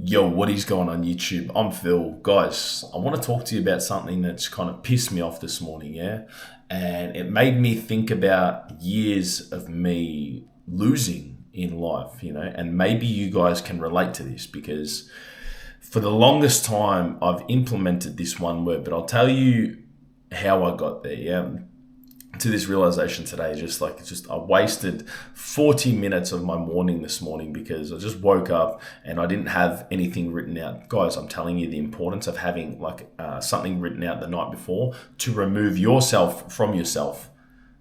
Yo, what is going on YouTube? I'm Phil. Guys, I want to talk to you about something that's kind of pissed me off this morning, yeah? And it made me think about years of me losing in life, and maybe you guys can relate to this because for the longest time I've implemented this one word, but I'll tell you how I got there, yeah? To this realization today, just I wasted 40 minutes of my morning this morning because I just woke up and I didn't have anything written out. Guys, I'm telling you the importance of having something written out the night before to remove yourself from yourself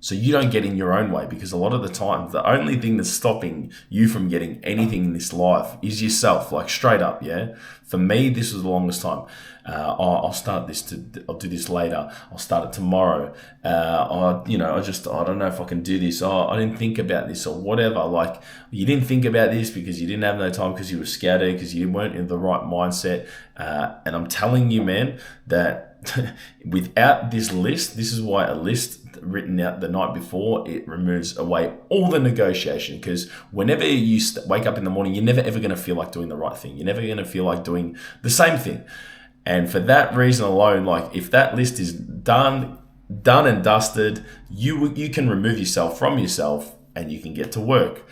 so you don't get in your own way, because a lot of the time the only thing that's stopping you from getting anything in this life is yourself, like straight up, yeah? For me, this was the longest time. I'll do this later. I'll start it tomorrow. I don't know if I can do this. I didn't think about this or whatever. Like, you didn't think about this because you didn't have no time, because you were scattered, because you weren't in the right mindset. And I'm telling you, man, that without this list, this is why a list written out the night before, it removes away all the negotiation, because whenever you wake up in the morning, you're never ever going to feel like doing the right thing. You're never going to feel like doing the same thing. And for that reason alone, like, if that list is done and dusted, you can remove yourself from yourself and you can get to work.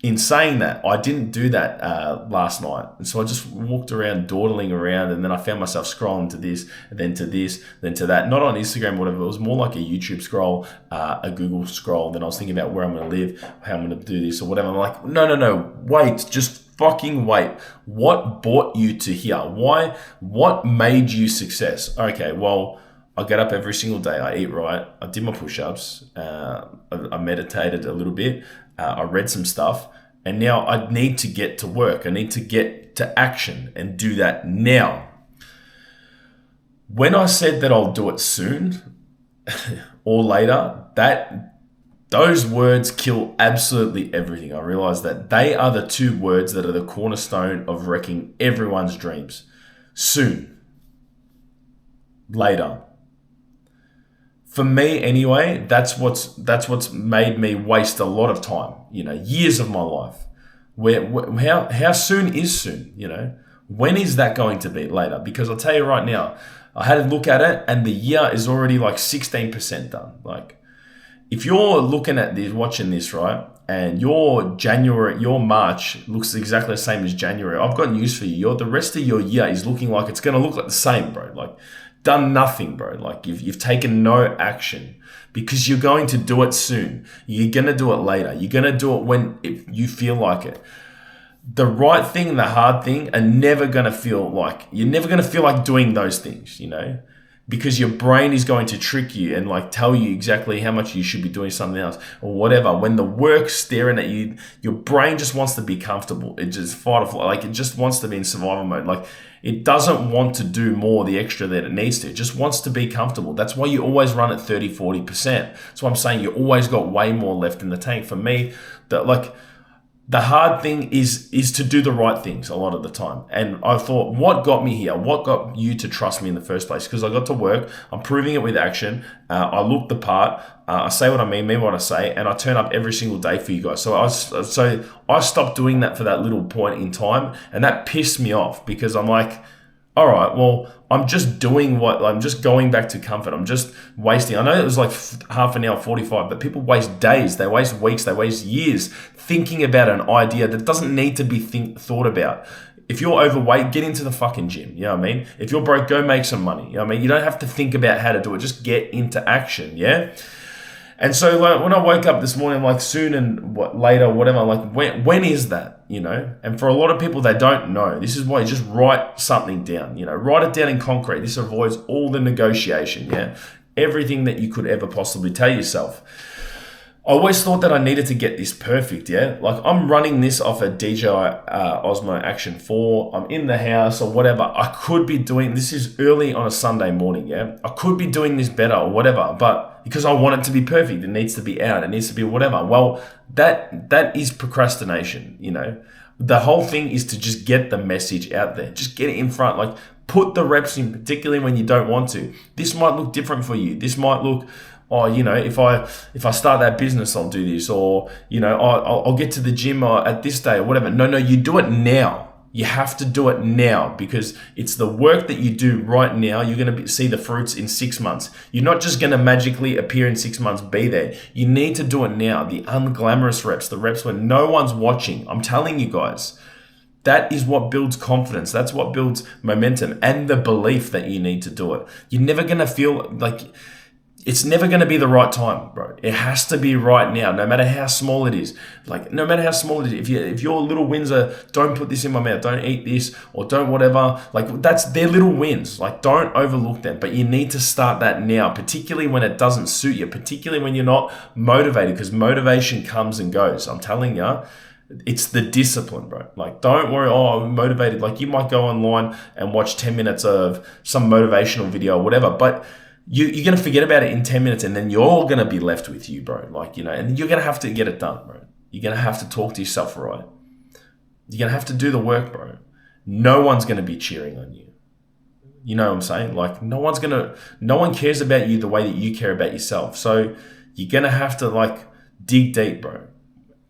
In saying that, I didn't do that last night. And so I just walked around, dawdling around, and then I found myself scrolling to this, and then to this, then to that. Not on Instagram or whatever. It was more like a YouTube scroll, a Google scroll. Then I was thinking about where I'm going to live, how I'm going to do this or whatever. I'm like, no, wait, just fucking wait. What brought you to here? Why? What made you success? Okay, well, I get up every single day. I eat right. I did my push-ups. I meditated a little bit. I read some stuff. And now I need to get to work. I need to get to action and do that now. When I said that I'll do it soon or later, those words kill absolutely everything. I realize that they are the two words that are the cornerstone of wrecking everyone's dreams. Soon. Later. For me anyway, that's what's made me waste a lot of time, years of my life. How soon is soon, When is that going to be later? Because I'll tell you right now, I had a look at it and the year is already like 16% done. Like, if you're looking at this, watching this, right, and your March looks exactly the same as January, I've got news for you. The rest of your year is looking like it's going to look like the same, bro. Like, done nothing, bro. Like, you've taken no action because you're going to do it soon. You're going to do it later. You're going to do it if you feel like it. The right thing and the hard thing are never going to feel like, you're never going to feel like doing those things, because your brain is going to trick you and like tell you exactly how much you should be doing something else or whatever. When the work's staring at you, your brain just wants to be comfortable. It just fight or flight. Like, it just wants to be in survival mode. Like, it doesn't want to do more, the extra that it needs to. It just wants to be comfortable. That's why you always run at 30, 40%. That's why I'm saying you always got way more left in the tank. For me, the hard thing is to do the right things a lot of the time. And I thought, what got me here? What got you to trust me in the first place? Because I got to work. I'm proving it with action. I look the part. I say what I mean what I say, and I turn up every single day for you guys. So I stopped doing that for that little point in time, and that pissed me off because I'm like, all right, well, I'm just going back to comfort. I'm just wasting. I know it was like half an hour, 45, but people waste days, they waste weeks, they waste years thinking about an idea that doesn't need to be thought about. If you're overweight, get into the fucking gym. You know what I mean? If you're broke, go make some money. You know what I mean? You don't have to think about how to do it. Just get into action, yeah? And so when I woke up this morning, I'm like, soon and later, whatever, like, when is that, And for a lot of people, they don't know. This is why you just write something down, Write it down in concrete. This avoids all the negotiation, yeah? Everything that you could ever possibly tell yourself. I always thought that I needed to get this perfect, yeah? Like, I'm running this off a DJI Osmo Action 4. I'm in the house or whatever. I could be doing, this is early on a Sunday morning, yeah? I could be doing this better or whatever, but because I want it to be perfect, it needs to be out, it needs to be whatever. Well, that is procrastination, The whole thing is to just get the message out there. Just get it in front, like, put the reps in, particularly when you don't want to. This might look different for you. This might look, if I start that business, I'll do this, or I'll get to the gym at this day or whatever. No, you do it now. You have to do it now because it's the work that you do right now. You're going to see the fruits in 6 months. You're not just going to magically appear in 6 months, be there. You need to do it now. The unglamorous reps, the reps where no one's watching. I'm telling you guys, that is what builds confidence. That's what builds momentum and the belief that you need to do it. You're never going to feel like it's never going to be the right time, bro. It has to be right now, no matter how small it is. Like, no matter how small it is. If your little wins are, don't put this in my mouth, don't eat this, or don't whatever, like, that's their little wins. Like, don't overlook them. But you need to start that now, particularly when it doesn't suit you, particularly when you're not motivated, because motivation comes and goes. I'm telling you, it's the discipline, bro. Like, don't worry, oh, I'm motivated. Like, you might go online and watch 10 minutes of some motivational video or whatever, but you're going to forget about it in 10 minutes and then you're going to be left with you, bro. Like, and you're going to have to get it done, bro. You're going to have to talk to yourself right. You're going to have to do the work, bro. No one's going to be cheering on you. You know what I'm saying? Like, no one cares about you the way that you care about yourself. So you're going to have to, like, dig deep, bro.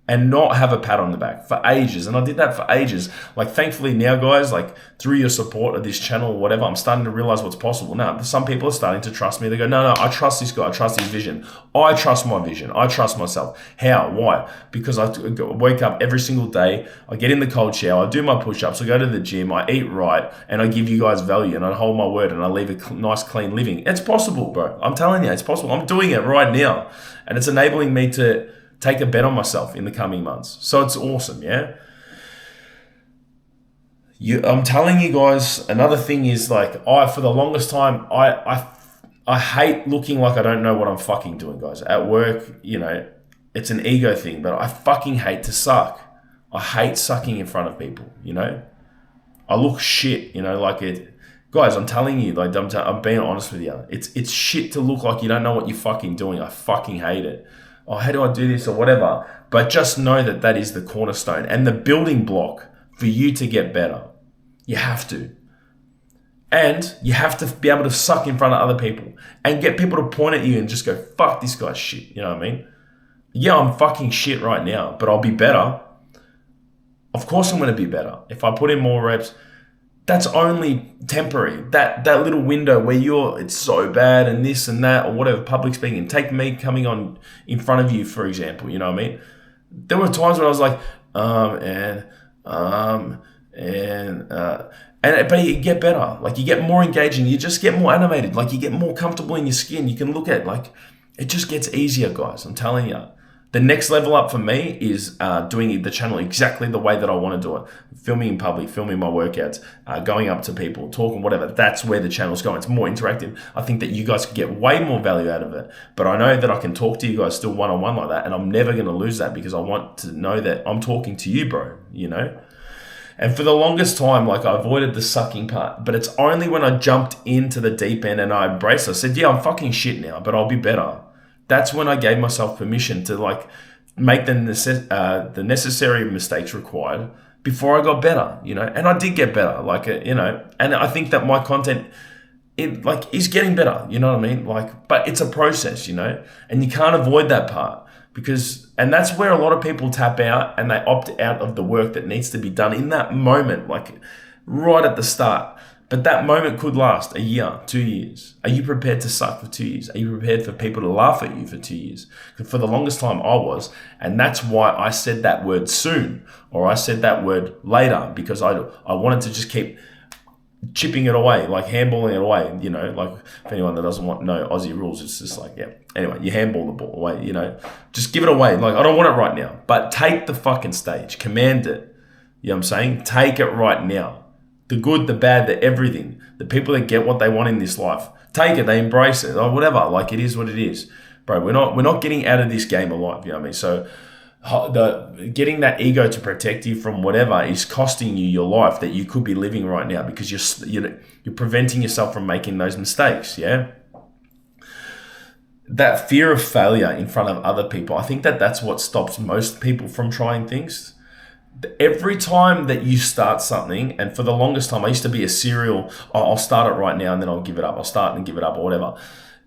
And not have a pat on the back for ages. And I did that for ages. Like, thankfully now, guys, like, through your support of this channel or whatever, I'm starting to realize what's possible. Now, some people are starting to trust me. They go, no, I trust this guy. I trust his vision. I trust my vision. I trust myself. How? Why? Because I wake up every single day. I get in the cold shower. I do my push-ups. I go to the gym. I eat right. And I give you guys value. And I hold my word. And I leave a nice, clean living. It's possible, bro. I'm telling you, it's possible. I'm doing it right now. And it's enabling me to take a bet on myself in the coming months. So it's awesome, yeah? I'm telling you guys, another thing is, like, for the longest time, I hate looking like I don't know what I'm fucking doing, guys. At work, it's an ego thing, but I fucking hate to suck. I hate sucking in front of people, I look shit, like it. Guys, I'm telling you, like, I'm being honest with you. It's shit to look like you don't know what you're fucking doing. I fucking hate it. Oh, how do I do this or whatever? But just know that that is the cornerstone and the building block for you to get better. You have to. And you have to be able to suck in front of other people and get people to point at you and just go, fuck, this guy's shit. You know what I mean? Yeah, I'm fucking shit right now, but I'll be better. Of course I'm going to be better. If I put in more reps, that's only temporary. That little window where it's so bad and this and that or whatever, public speaking. Take me coming on in front of you, for example, you know what I mean? There were times where I was like, but you get better. Like, you get more engaging. You just get more animated. Like, you get more comfortable in your skin. You can look at, like, it just gets easier, guys. I'm telling you. The next level up for me is doing the channel exactly the way that I want to do it. Filming in public, filming my workouts, going up to people, talking, whatever. That's where the channel's going. It's more interactive. I think that you guys could get way more value out of it. But I know that I can talk to you guys still one-on-one like that, and I'm never going to lose that because I want to know that I'm talking to you, bro, And for the longest time, like, I avoided the sucking part. But it's only when I jumped into the deep end and I embraced it. I said, yeah, I'm fucking shit now, but I'll be better. That's when I gave myself permission to, like, make the necessary mistakes required before I got better, and I did get better, like, and I think that my content, is getting better, you know what I mean? Like, but it's a process, and you can't avoid that part and that's where a lot of people tap out and they opt out of the work that needs to be done in that moment, like right at the start. But that moment could last a year, 2 years. Are you prepared to suck for 2 years? Are you prepared for people to laugh at you for 2 years? For the longest time I was. And that's why I said that word soon, or I said that word later, because I wanted to just keep chipping it away, like handballing it away, like, if anyone that doesn't know Aussie rules, it's just like, yeah. Anyway, you handball the ball away, just give it away. Like, I don't want it right now, but take the fucking stage, command it. You know what I'm saying? Take it right now. The good, the bad, the everything. The people that get what they want in this life, take it, they embrace it, or whatever. Like, it is what it is, bro. We're not getting out of this game alive. You know what I mean? So, getting that ego to protect you from whatever is costing you your life that you could be living right now because you're preventing yourself from making those mistakes. Yeah. That fear of failure in front of other people, I think that's what stops most people from trying things. Every time that you start something, and for the longest time, I used to be a serial, I'll start it right now and then I'll give it up. I'll start and give it up or whatever.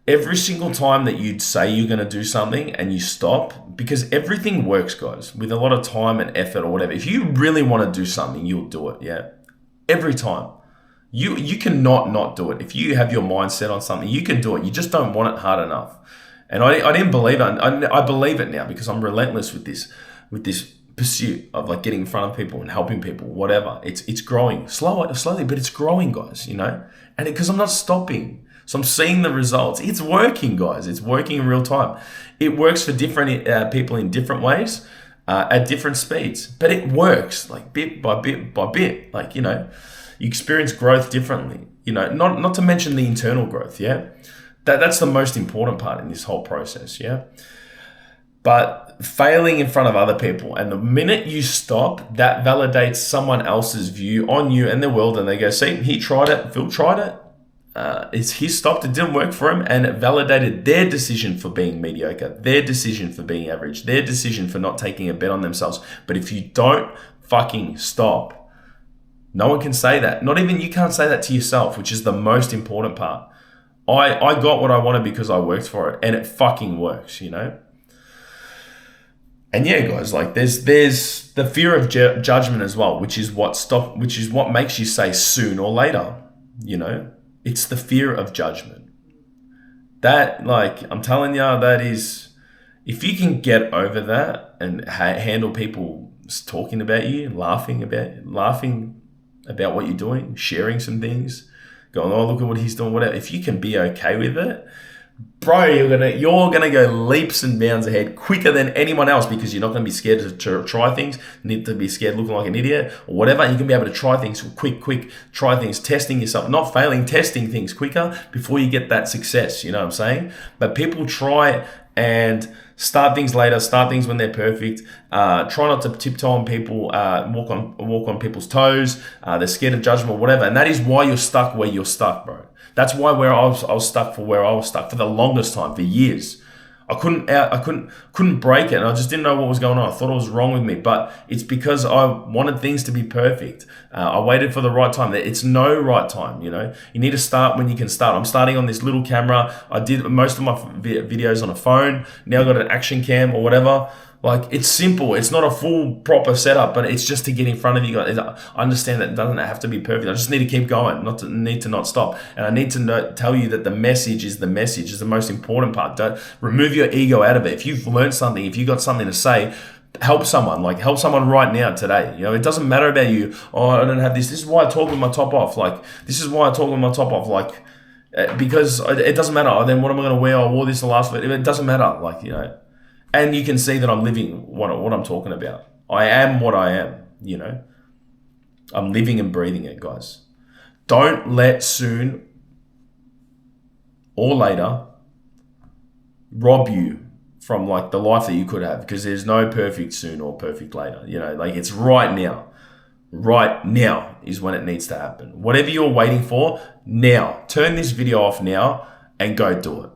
every single time that you'd say you're going to do something and you stop, because everything works, guys, with a lot of time and effort or whatever. If you really want to do something, you'll do it. Yeah. Every time. You cannot not do it. If you have your mind set on something, you can do it. You just don't want it hard enough. And I didn't believe it. I believe it now because I'm relentless with this pursuit of like getting in front of people and helping people, whatever. It's growing slowly, but it's growing, guys, and because I'm not stopping. So I'm seeing the results. It's working, guys. It's working in real time. It works for different people in different ways, at different speeds, but it works like bit by bit by bit. Like, you experience growth differently, not to mention the internal growth. Yeah. That's the most important part in this whole process. Yeah. But failing in front of other people, and the minute you stop, that validates someone else's view on you and the world, and they go, see, he tried it, Phil tried it. He stopped, it didn't work for him, and it validated their decision for being mediocre, their decision for being average, their decision for not taking a bet on themselves. But if you don't fucking stop, no one can say that. Not even you can't say that to yourself, which is the most important part. I got what I wanted because I worked for it, and it fucking works, And yeah, guys, like there's the fear of judgment as well, which is what makes you say soon or later, It's the fear of judgment. That, like, I'm telling you, that is, if you can get over that and handle people talking about you, laughing about what you're doing, sharing some things, going, oh, look at what he's doing, whatever. If you can be okay with it, bro, you're gonna go leaps and bounds ahead quicker than anyone else, because you're not gonna be scared to try things, need to be scared looking like an idiot or whatever. You can be able to try things quick, try things, testing yourself, not failing, testing things quicker before you get that success. You know what I'm saying? But people try and start things later, start things when they're perfect. Try not to tiptoe on people, walk on people's toes. They're scared of judgment or whatever, and that is why you're stuck where you're stuck, bro. That's why I was stuck for the longest time, for years. I couldn't break it, and I just didn't know what was going on. I thought it was wrong with me, but it's because I wanted things to be perfect. I waited for the right time. It's no right time, You need to start when you can start. I'm starting on this little camera. I did most of my videos on a phone. Now I've got an action cam or whatever. Like, it's simple. It's not a full proper setup, but it's just to get in front of you guys. I understand that it doesn't have to be perfect. I just need to keep going, need to not stop. And I need to tell you that the message is the most important part. Don't remove your ego out of it. If you've learned something, if you've got something to say, help someone right now, today. It doesn't matter about you. Oh, I don't have this. This is why I talk with my top off. Because it doesn't matter. Then what am I going to wear? I wore this the last bit. It doesn't matter. And you can see that I'm living what I'm talking about. I am what I am, I'm living and breathing it, guys. Don't let soon or later rob you from like the life that you could have, because there's no perfect soon or perfect later. It's right now. Right now is when it needs to happen. Whatever you're waiting for, now. Turn this video off now and go do it.